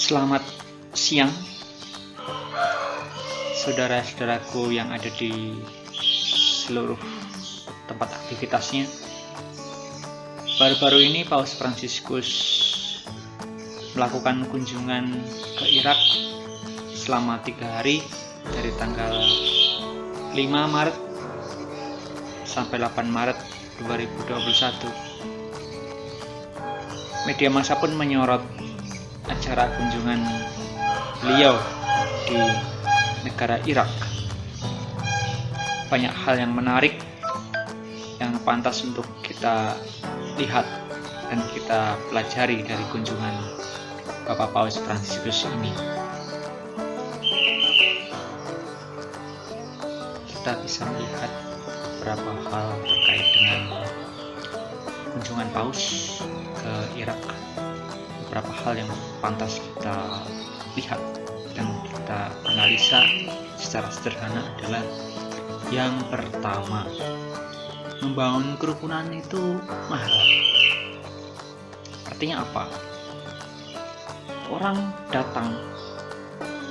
Selamat siang, saudara-saudaraku yang ada di seluruh tempat aktivitasnya. Baru-baru ini Paus Fransiskus melakukan kunjungan ke Irak selama 3 hari dari tanggal 5 Maret sampai 8 Maret 2021. Media massa pun menyorot acara kunjungan beliau di negara Irak. Banyak hal yang menarik yang pantas untuk kita lihat dan kita pelajari dari kunjungan Bapak Paus Fransiskus ini. Kita bisa melihat beberapa hal terkait dengan kunjungan Paus ke Irak. Beberapa hal yang pantas kita lihat dan kita analisa secara sederhana adalah yang pertama, membangun kerukunan itu mahal. Artinya apa? Orang datang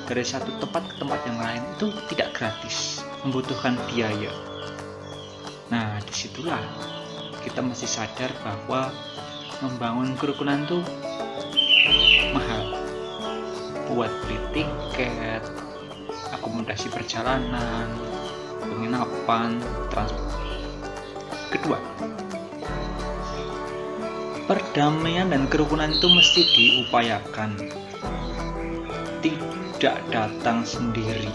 dari satu tempat ke tempat yang lain itu tidak gratis, membutuhkan biaya. Nah, disitulah kita mesti sadar bahwa membangun kerukunan itu mahal. Buat beli tiket, akomodasi perjalanan, penginapan, transport. Kedua, perdamaian dan kerukunan itu mesti diupayakan, tidak datang sendiri.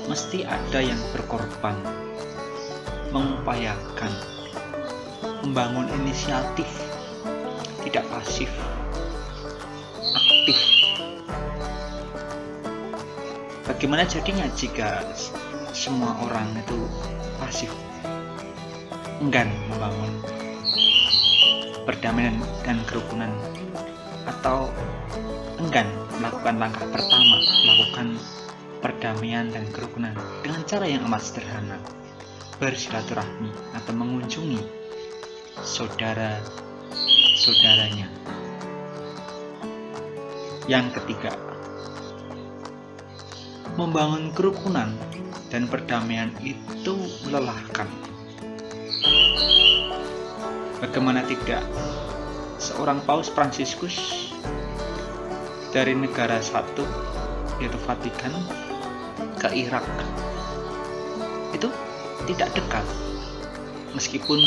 Mesti ada yang berkorban, mengupayakan, membangun inisiatif, tidak pasif, aktif. Bagaimana jadinya jika semua orang itu pasif, enggan membangun perdamaian dan kerukunan, atau enggan melakukan langkah pertama melakukan perdamaian dan kerukunan dengan cara yang amat sederhana, bersilaturahmi atau mengunjungi saudara-saudaranya. Yang ketiga, membangun kerukunan dan perdamaian itu melelahkan. Bagaimana tidak, seorang Paus Fransiskus dari negara satu, yaitu Vatikan, ke Irak itu tidak dekat. Meskipun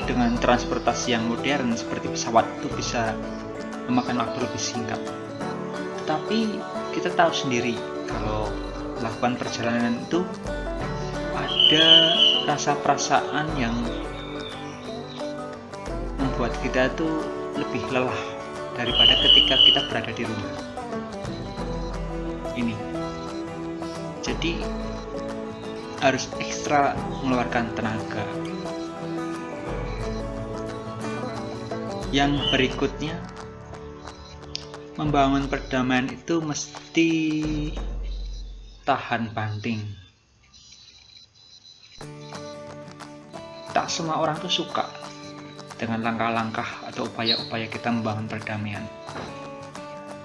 dengan transportasi yang modern seperti pesawat itu bisa memakan waktu lebih singkat, tetapi kita tahu sendiri kalau melakukan perjalanan itu ada rasa perasaan yang membuat kita tuh lebih lelah daripada ketika kita berada di rumah. Ini jadi harus ekstra mengeluarkan tenaga. Yang berikutnya, membangun perdamaian itu mesti tahan banting. Tak semua orang tuh suka dengan langkah-langkah atau upaya-upaya kita membangun perdamaian.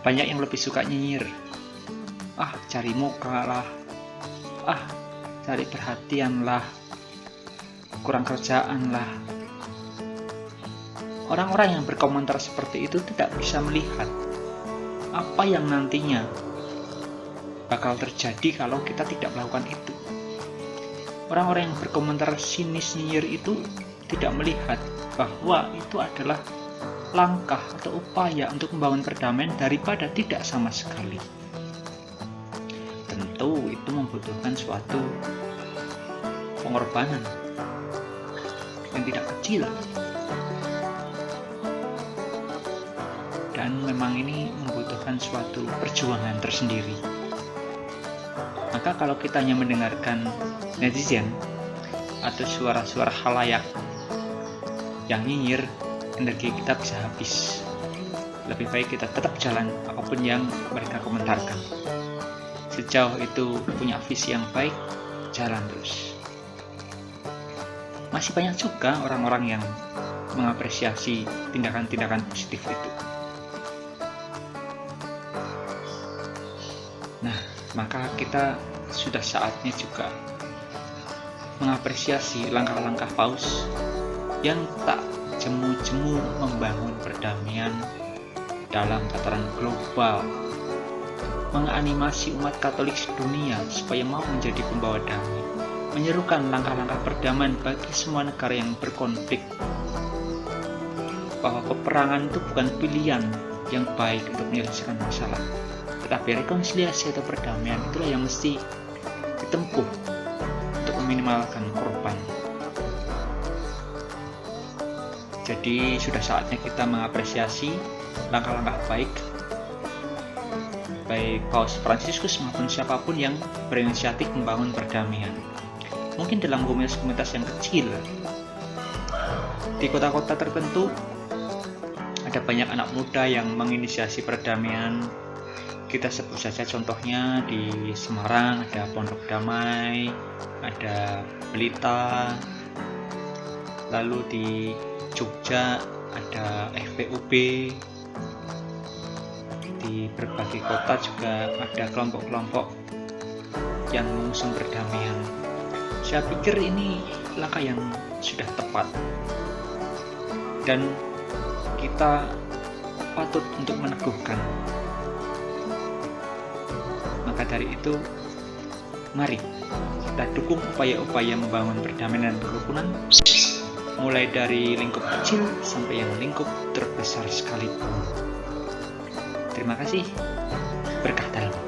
Banyak yang lebih suka nyinyir. Cari muka lah. Cari perhatian lah. Kurang kerjaan lah. Orang-orang yang berkomentar seperti itu tidak bisa melihat apa yang nantinya bakal terjadi kalau kita tidak melakukan itu. Orang-orang yang berkomentar sinis nyinyir itu tidak melihat bahwa itu adalah langkah atau upaya untuk membangun perdamaian daripada tidak sama sekali. Tentu itu membutuhkan suatu pengorbanan yang tidak kecil. Dan memang ini membutuhkan suatu perjuangan tersendiri. Maka kalau kita hanya mendengarkan netizen atau suara-suara khalayak yang nyinyir, energi kita bisa habis. Lebih baik kita tetap jalan apapun yang mereka komentarkan. Sejauh itu punya visi yang baik, jalan terus. Masih banyak juga orang-orang yang mengapresiasi tindakan-tindakan positif itu. maka kita sudah saatnya juga mengapresiasi langkah-langkah Paus yang tak jemu-jemu membangun perdamaian dalam tataran global, menganimasi umat Katolik sedunia supaya mau menjadi pembawa damai, menyerukan langkah-langkah perdamaian bagi semua negara yang berkonflik, bahwa peperangan itu bukan pilihan yang baik untuk menyelesaikan masalah, tetapi rekonsiliasi atau perdamaian itulah yang mesti ditempuh untuk meminimalkan korban. Jadi sudah saatnya kita mengapresiasi langkah-langkah baik Paus Fransiskus maupun siapapun yang berinisiatif membangun perdamaian. Mungkin dalam komunitas-komunitas yang kecil, di kota-kota tertentu ada banyak anak muda yang menginisiasi perdamaian. Kita sebut saja contohnya di Semarang ada Pondok Damai, ada Pelita, lalu di Jogja ada FPUB, di berbagai kota juga ada kelompok-kelompok yang mengusung perdamaian. Saya pikir ini langkah yang sudah tepat dan kita patut untuk meneguhkan. Maka dari itu, mari kita dukung upaya-upaya membangun perdamaian dan kerukunan, mulai dari lingkup kecil sampai yang lingkup terbesar sekalipun. Terima kasih. Berkah dalam.